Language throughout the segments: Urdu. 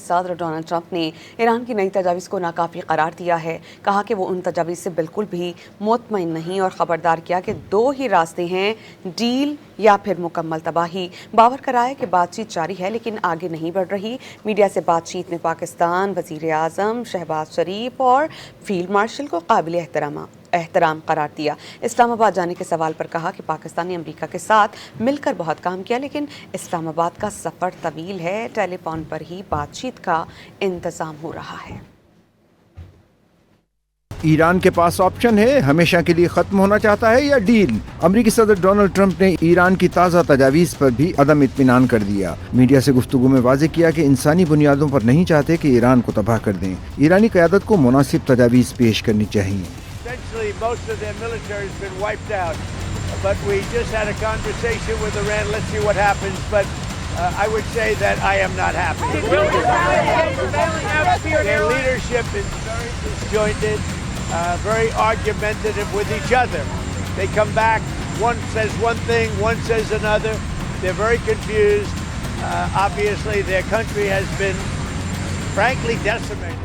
صدر ڈونلڈ ٹرمپ نے ایران کی نئی تجاویز کو ناکافی قرار دیا ہے. کہا کہ وہ ان تجاویز سے بالکل بھی مطمئن نہیں اور خبردار کیا کہ دو ہی راستے ہیں، ڈیل یا پھر مکمل تباہی. باور کرایا کہ بات چیت جاری ہے لیکن آگے نہیں بڑھ رہی. میڈیا سے بات چیت میں پاکستان وزیر اعظم شہباز شریف اور فیلڈ مارشل کو قابل احترام قرار دیا. اسلام آباد جانے کے سوال پر کہا کہ پاکستان نے امریکہ کے ساتھ مل کر بہت کام کیا لیکن اسلام آباد کا سفر طویل ہے، ٹیلی فون پر ہی بات چیت کا انتظام ہو رہا ہے. ایران کے پاس آپشن ہے، ہمیشہ کے لیے ختم ہونا چاہتا ہے یا ڈیل؟ امریکی صدر ڈونلڈ ٹرمپ نے ایران کی تازہ تجاویز پر بھی عدم اطمینان کر دیا. میڈیا سے گفتگو میں واضح کیا کہ انسانی بنیادوں پر نہیں چاہتے کہ ایران کو تباہ کر دیں. ایرانی قیادت کو مناسب تجاویز پیش کرنی چاہیے. Most of their military has been wiped out, but we just had a conversation with Iran. Let's see what happens, but I would say that I am not happy. Their leadership is very disjointed, very argumentative with each other. They come back, one says one thing, one says another. They're very confused. Obviously, their country has been, frankly, decimated.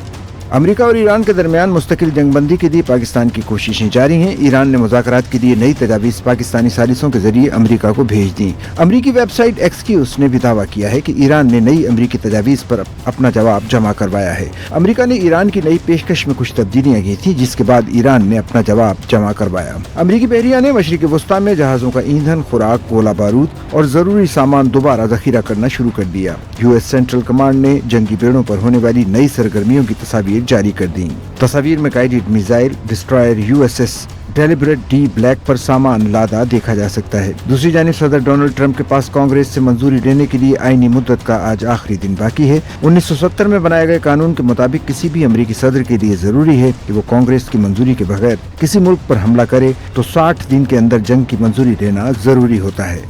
امریکہ اور ایران کے درمیان مستقل جنگ بندی کے لیے پاکستان کی کوششیں جاری ہیں. ایران نے مذاکرات کے لیے نئی تجاویز پاکستانی ثالثوں کے ذریعے امریکہ کو بھیج دیں. امریکی ویب سائٹ ایکسکیوز نے بھی دعویٰ کیا ہے کہ ایران نے نئی امریکی تجاویز پر اپنا جواب جمع کروایا ہے. امریکہ نے ایران کی نئی پیشکش میں کچھ تبدیلیاں کی تھیں جس کے بعد ایران نے اپنا جواب جمع کروایا. امریکی بحریہ نے مشرق وسطی میں جہازوں کا ایندھن، خوراک، گولہ بارود اور ضروری سامان دوبارہ ذخیرہ کرنا شروع کر دیا. یو ایس سینٹرل کمانڈ نے جنگی بیڑوں پر ہونے والی نئی سرگرمیوں کی تصاویر جاری کر دیں. تصاویر میں guided missile destroyer USS Delbert D Black پر سامان لادا دیکھا جا سکتا ہے. دوسری جانب صدر ڈونلڈ ٹرمپ کے پاس کانگریس سے منظوری لینے کے لیے آئینی مدت کا آج آخری دن باقی ہے. 1970 میں بنائے گئے قانون کے مطابق کسی بھی امریکی صدر کے لیے ضروری ہے کہ وہ کانگریس کی منظوری کے بغیر کسی ملک پر حملہ کرے تو 60 دن کے اندر جنگ کی منظوری لینا ضروری ہوتا ہے.